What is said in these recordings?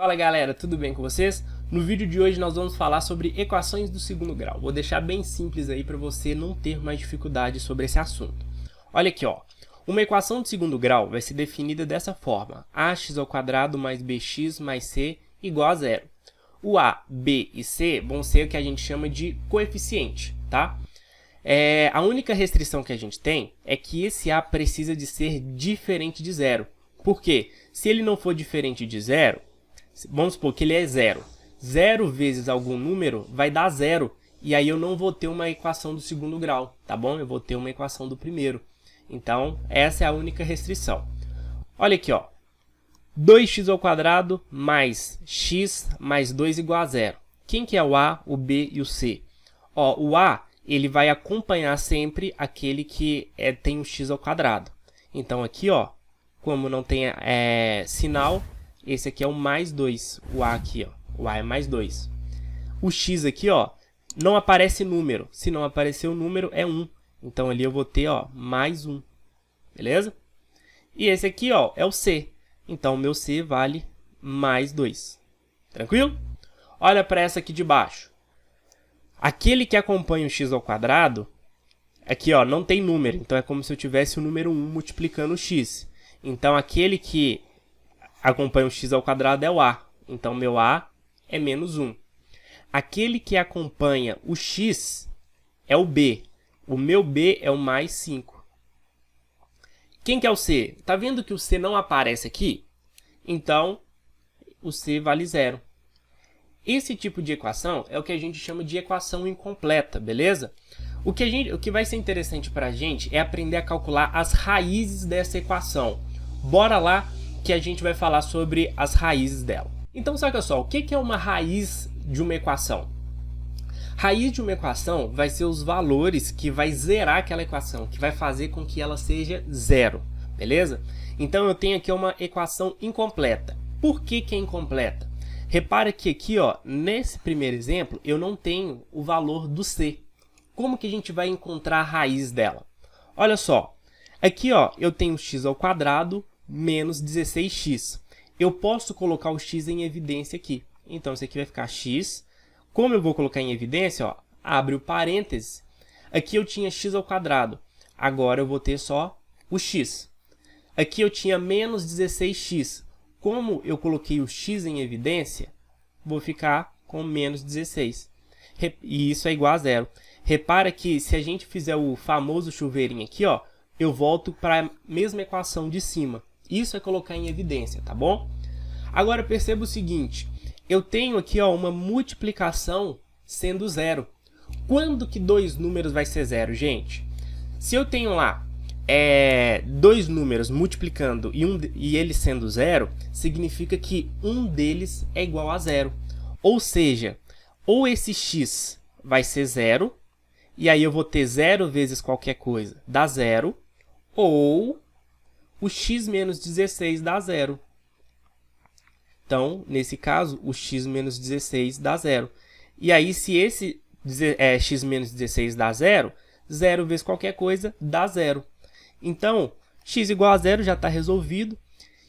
Fala galera, tudo bem com vocês? No vídeo de hoje nós vamos falar sobre equações do segundo grau. Vou deixar bem simples aí para você não ter mais dificuldade sobre esse assunto. Olha aqui, ó. Uma equação de segundo grau vai ser definida dessa forma: ax² mais bx mais c igual a zero. O a, b e c vão ser o que a gente chama de coeficiente, tá? A única restrição que a gente tem é que esse a precisa de ser diferente de zero. Por quê? Se ele não for diferente de zero, vamos supor que ele é zero. Zero vezes algum número vai dar zero. E aí eu não vou ter uma equação do segundo grau, tá bom? Eu vou ter uma equação do primeiro. Então, essa é a única restrição. Olha aqui, ó. 2x² mais x mais 2 igual a zero. Quem que é o a, o b e o c? Ó, o a, ele vai acompanhar sempre aquele que tem o x². Então, aqui, ó, como não tem sinal, esse aqui é o mais 2. O a aqui, ó. O a é mais 2. O x aqui, ó, não aparece número. Se não aparecer o número, é 1. Então, ali eu vou ter, ó, mais 1. Beleza? E esse aqui, ó, é o c. Então, o meu c vale mais 2. Tranquilo? Olha para essa aqui de baixo. Aquele que acompanha o x², aqui, ó, não tem número. Então, é como se eu tivesse o número 1 multiplicando o x. Então, aquele que acompanha o x² é o a. Então, meu a é menos 1. Aquele que acompanha o x é o b. O meu b é o mais 5. Quem que é o c? Tá vendo que o c não aparece aqui? Então, o c vale 0. Esse tipo de equação é o que a gente chama de equação incompleta, beleza? O que vai ser interessante para a gente é aprender a calcular as raízes dessa equação. Bora lá que a gente vai falar sobre as raízes dela. Então, saca só, o que é uma raiz de uma equação? Raiz de uma equação vai ser os valores que vai zerar aquela equação, que vai fazer com que ela seja zero, beleza? Então, eu tenho aqui uma equação incompleta. Por que é incompleta? Repara que aqui, ó, nesse primeiro exemplo, eu não tenho o valor do c. Como que a gente vai encontrar a raiz dela? Olha só, aqui, ó, eu tenho x² menos 16x. Eu posso colocar o x em evidência aqui. Então, isso aqui vai ficar x. Como eu vou colocar em evidência, ó, abre o parêntese. Aqui eu tinha x². Agora eu vou ter só o x. Aqui eu tinha menos 16x. Como eu coloquei o x em evidência, vou ficar com menos 16. E isso é igual a zero. Repara que se a gente fizer o famoso chuveirinho aqui, ó, eu volto para a mesma equação de cima. Isso é colocar em evidência, tá bom? Agora perceba o seguinte, eu tenho aqui, ó, uma multiplicação sendo zero. Quando que dois números vai ser zero, gente? Se eu tenho lá dois números multiplicando e eles sendo zero, significa que um deles é igual a zero. Ou seja, ou esse x vai ser zero, e aí eu vou ter zero vezes qualquer coisa, dá zero, ou o x menos 16 dá zero. Então, nesse caso, o x menos 16 dá zero. E aí, se esse x menos 16 dá zero, zero vezes qualquer coisa dá zero. Então, x igual a zero já está resolvido.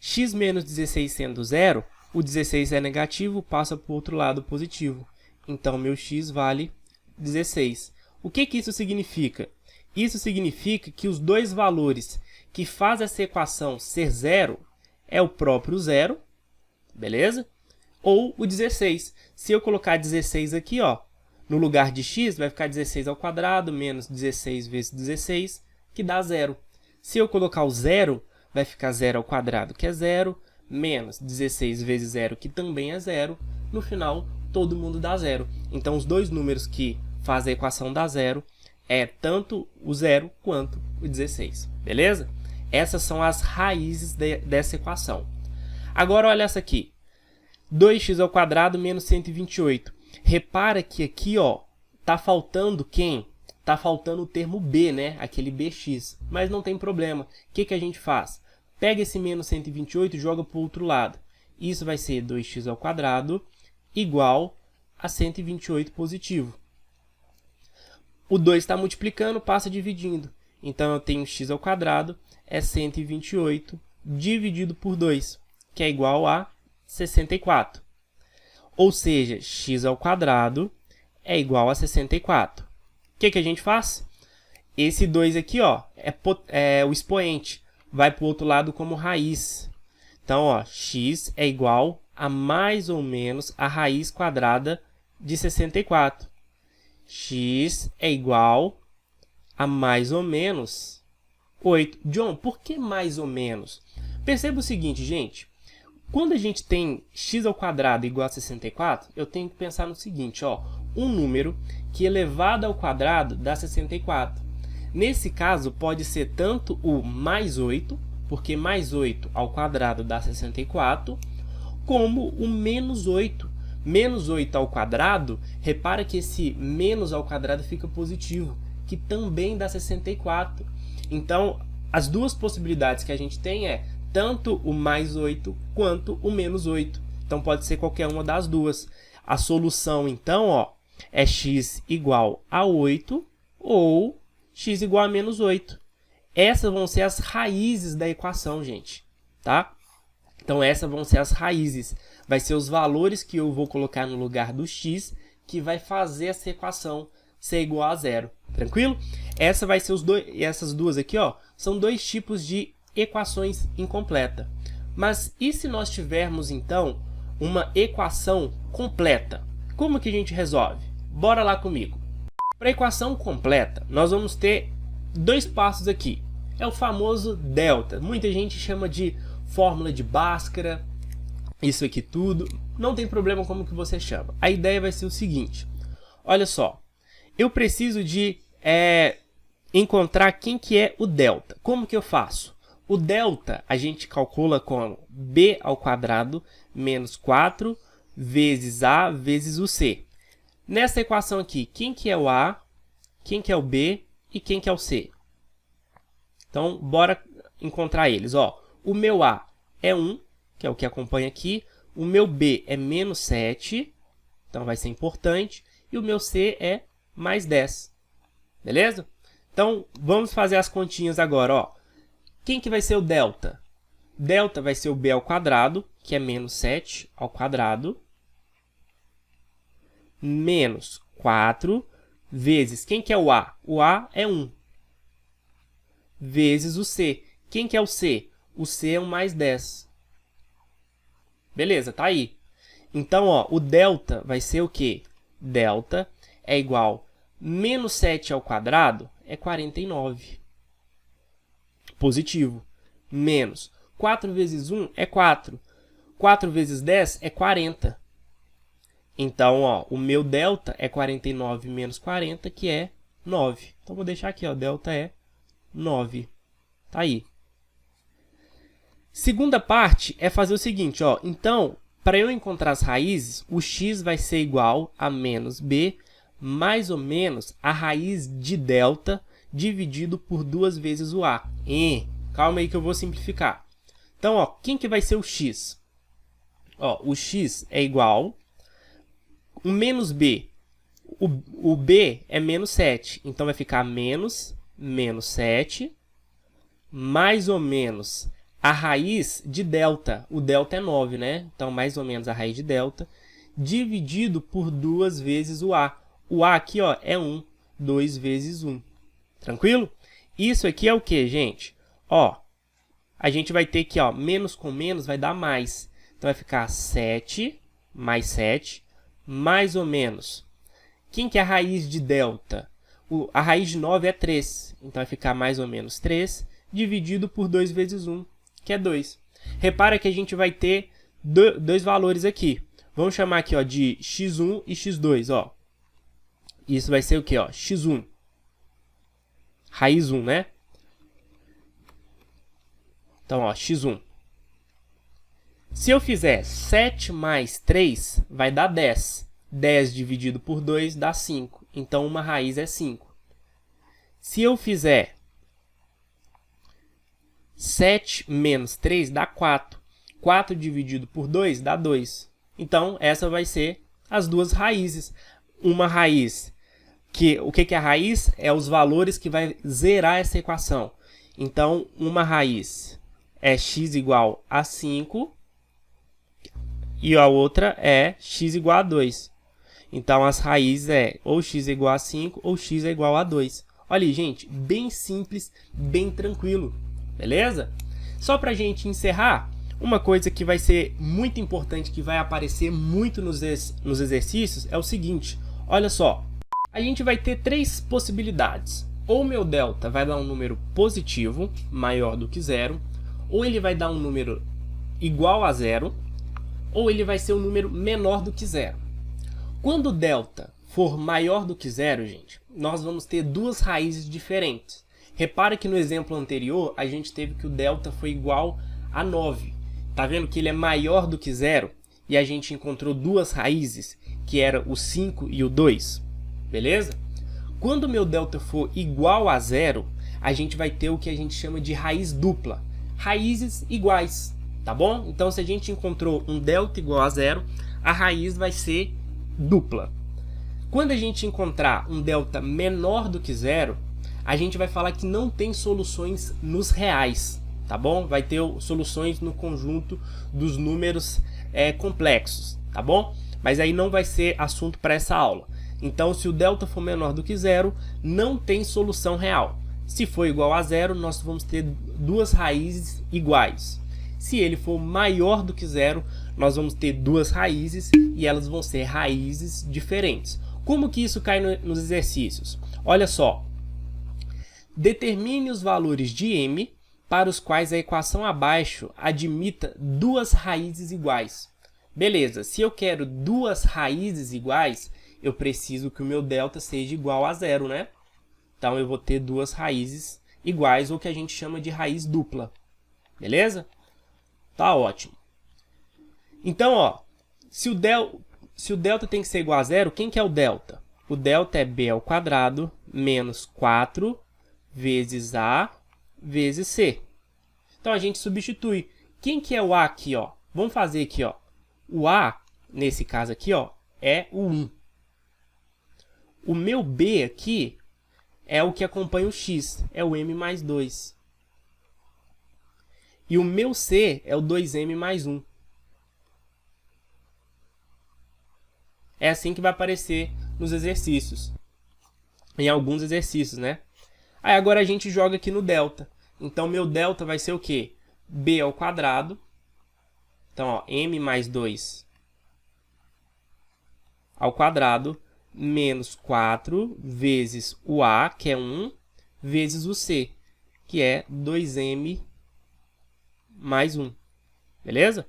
X menos 16 sendo zero, o 16 é negativo, passa para o outro lado positivo. Então, meu x vale 16. O que isso significa? Isso significa que os dois valores que fazem essa equação ser zero é o próprio zero, beleza? Ou o 16. Se eu colocar 16 aqui, ó, no lugar de x, vai ficar 16² menos 16 vezes 16, que dá zero. Se eu colocar o zero, vai ficar 0², que é zero, menos 16 vezes zero, que também é zero. No final, todo mundo dá zero. Então, os dois números que fazem a equação dar zero é tanto o zero quanto o 16. Beleza? Essas são as raízes dessa equação. Agora, olha essa aqui. 2x² menos 128. Repara que aqui, ó, tá faltando quem? Tá faltando o termo b, né? Aquele bx. Mas não tem problema. O que a gente faz? Pega esse menos 128 e joga para o outro lado. Isso vai ser 2x² igual a 128 positivo. O 2 está multiplicando, passa dividindo. Então, eu tenho x² é 128 dividido por 2, que é igual a 64. Ou seja, x ao quadrado é igual a 64. O que a gente faz? Esse 2 aqui, ó, é o expoente. Vai para o outro lado como raiz. Então, ó, x é igual a mais ou menos a raiz quadrada de 64. X é igual a mais ou menos 8. John, por que mais ou menos? Perceba o seguinte, gente. Quando a gente tem x ao quadrado igual a 64, eu tenho que pensar no seguinte, ó, um número que elevado ao quadrado dá 64. Nesse caso, pode ser tanto o mais 8, porque mais 8 ao quadrado dá 64, como o menos 8. Menos 8 ao quadrado, repara que esse menos ao quadrado fica positivo, que também dá 64. Então, as duas possibilidades que a gente tem é tanto o mais 8 quanto o menos 8. Então, pode ser qualquer uma das duas. A solução, então, ó, é x igual a 8 ou x igual a menos 8. Essas vão ser as raízes da equação, gente, tá? Então, essas vão ser as raízes. Vai ser os valores que eu vou colocar no lugar do x que vai fazer essa equação ser igual a zero. Tranquilo? Essa vai ser essas duas aqui, ó, são dois tipos de equações incompletas. Mas e se nós tivermos, então, uma equação completa? Como que a gente resolve? Bora lá comigo. Para a equação completa, nós vamos ter dois passos aqui. É o famoso delta. Muita gente chama de fórmula de Bhaskara, isso aqui tudo. Não tem problema como que você chama. A ideia vai ser o seguinte. Olha só. Eu preciso de encontrar quem que é o delta. Como que eu faço? O delta a gente calcula como b ao quadrado menos 4 vezes a vezes o c. Nessa equação aqui, quem que é o a, quem que é o b e quem que é o c? Então, bora encontrar eles. Ó, o meu a é 1, que é o que acompanha aqui. O meu b é menos 7, então vai ser importante. E o meu c é mais 10. Beleza? Então, vamos fazer as continhas agora. Ó. Quem que vai ser o delta? Delta vai ser o b ao quadrado, que é menos 7 ao quadrado, menos 4, vezes, quem que é o a? O a é 1, vezes o c. Quem que é o c? O c é um mais 10. Beleza, tá aí. Então, ó, o delta vai ser o quê? Delta é igual a menos 7 ao quadrado é 49. Positivo. Menos 4 vezes 1 é 4. 4 vezes 10 é 40. Então, ó, o meu delta é 49 menos 40, que é 9. Então, vou deixar aqui, ó, delta é 9. Tá aí. Segunda parte é fazer o seguinte, ó. Então, para eu encontrar as raízes, o x vai ser igual a menos b, mais ou menos a raiz de delta dividido por 2 vezes o a. Calma aí que eu vou simplificar. Então, ó, quem que vai ser o x? Ó, o x é igual o menos b. O b é menos 7. Então, vai ficar menos 7, mais ou menos a raiz de delta. O delta é 9, né? Então, mais ou menos a raiz de delta, dividido por 2 vezes o a. O a aqui, ó, é 1. 2 vezes 1. Tranquilo? Isso aqui é o que, gente? Ó, a gente vai ter que, ó, menos com menos vai dar mais. Então, vai ficar 7 mais 7, mais ou menos. Quem que é a raiz de delta? A raiz de 9 é 3. Então, vai ficar mais ou menos 3, dividido por 2 vezes 1, que é 2. Repara que a gente vai ter dois valores aqui. Vamos chamar aqui, ó, de x1 e x2, ó. Isso vai ser o quê, ó? x1. Raiz 1, né? Então, ó, x1. Se eu fizer 7 mais 3, vai dar 10. 10 dividido por 2 dá 5. Então, uma raiz é 5. Se eu fizer 7 menos 3, dá 4. 4 dividido por 2 dá 2. Então, essa vai ser as duas raízes. Uma raiz, o que é a raiz? É os valores que vai zerar essa equação. Então, uma raiz é x igual a 5. e a outra é x igual a 2. Então, as raízes é ou x é igual a 5 ou x é igual a 2. Olha aí, gente, bem simples, bem tranquilo, beleza? Só para a gente encerrar, uma coisa que vai ser muito importante, que vai aparecer muito nos exercícios, é o seguinte. Olha só, a gente vai ter três possibilidades. Ou meu delta vai dar um número positivo, maior do que zero, ou ele vai dar um número igual a zero, ou ele vai ser um número menor do que zero. Quando o delta for maior do que zero, gente, nós vamos ter duas raízes diferentes. Repara que no exemplo anterior, a gente teve que o delta foi igual a 9. Tá vendo que ele é maior do que zero? E a gente encontrou duas raízes, que era o 5 e o 2. Beleza? Quando o meu delta for igual a zero, a gente vai ter o que a gente chama de raiz dupla. Raízes iguais, tá bom? Então, se a gente encontrou um delta igual a zero, a raiz vai ser dupla. Quando a gente encontrar um delta menor do que zero, a gente vai falar que não tem soluções nos reais, tá bom? Vai ter soluções no conjunto dos números complexos, tá bom? Mas aí não vai ser assunto para essa aula. Então, se o delta for menor do que zero, não tem solução real. Se for igual a zero, nós vamos ter duas raízes iguais. Se ele for maior do que zero, nós vamos ter duas raízes e elas vão ser raízes diferentes. Como que isso cai nos exercícios? Olha só. Determine os valores de m para os quais a equação abaixo admita duas raízes iguais. Beleza, se eu quero duas raízes iguais, eu preciso que o meu delta seja igual a zero, né? Então, eu vou ter duas raízes iguais, ou que a gente chama de raiz dupla. Beleza? Tá ótimo. Então, ó, se o delta tem que ser igual a zero, quem que é o delta? O delta é b ao quadrado menos 4 vezes a vezes c. Então, a gente substitui. Quem que é o a aqui, ó? Vamos fazer aqui, ó. O a, nesse caso aqui, ó, é o 1. O meu b aqui é o que acompanha o x, é o m mais 2. E o meu c é o 2m mais 1. É assim que vai aparecer nos exercícios. Em alguns exercícios, né? Aí agora a gente joga aqui no delta. Então, meu delta vai ser o quê? B ao quadrado. Então, ó, m mais 2 ao quadrado, menos 4 vezes o a, que é 1, vezes o c, que é 2m mais 1. Beleza?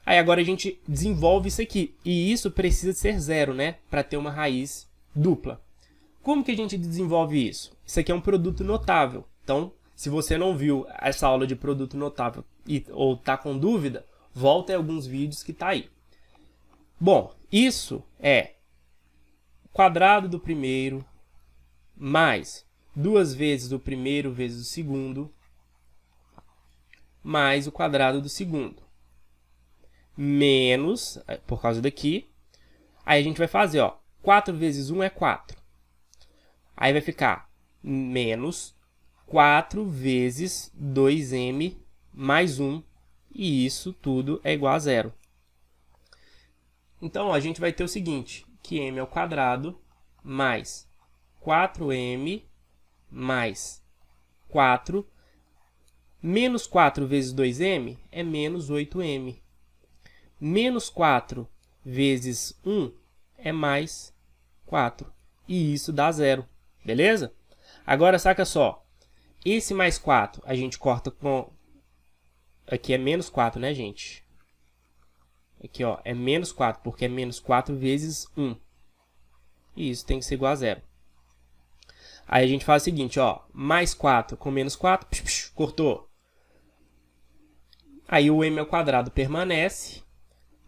Aí agora a gente desenvolve isso aqui. E isso precisa ser zero, né? Para ter uma raiz dupla. Como que a gente desenvolve isso? Isso aqui é um produto notável. Então, se você não viu essa aula de produto notável ou está com dúvida, volta em alguns vídeos que está aí. Bom, isso é o quadrado do primeiro mais 2 vezes o primeiro vezes o segundo mais o quadrado do segundo. Menos, por causa daqui, aí a gente vai fazer, ó, 4 vezes 1 é 4. Aí vai ficar menos 4 vezes 2m mais 1, e isso tudo é igual a zero. Então, ó, a gente vai ter o seguinte, que m ao quadrado mais 4m mais 4, menos 4 vezes 2m é menos 8m. Menos 4 vezes 1 é mais 4. E isso dá zero. Beleza? Agora, saca só. Esse mais 4 a gente corta com... Aqui é menos 4, né, gente? Aqui, ó, é menos 4, porque é menos 4 vezes 1. E isso tem que ser igual a zero. Aí a gente faz o seguinte, ó. Mais 4 com menos 4, cortou. Aí o m ao quadrado permanece.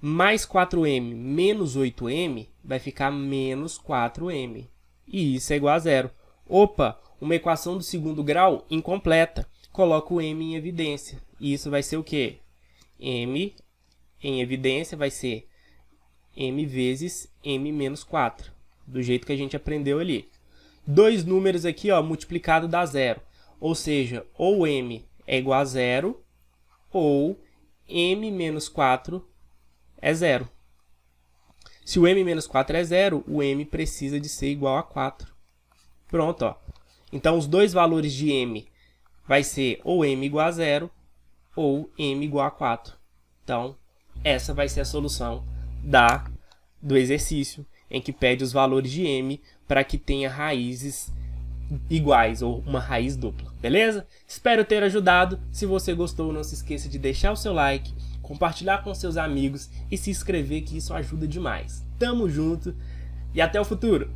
Mais 4m menos 8m vai ficar menos 4m. E isso é igual a zero. Opa, uma equação do segundo grau incompleta. Coloca o m em evidência. E isso vai ser o quê? M em evidência vai ser m vezes m menos 4. Do jeito que a gente aprendeu ali. Dois números aqui, ó, multiplicado dá zero. Ou seja, ou m é igual a zero, ou m menos 4 é 0. Se o m menos 4 é 0, o m precisa de ser igual a 4. Pronto, ó. Então, os dois valores de m vai ser ou m igual a 0 ou m igual a 4. Então, essa vai ser a solução do exercício, em que pede os valores de m para que tenha raízes iguais ou uma raiz dupla, beleza? Espero ter ajudado. Se você gostou, não se esqueça de deixar o seu like, compartilhar com seus amigos e se inscrever, que isso ajuda demais. Tamo junto e até o futuro!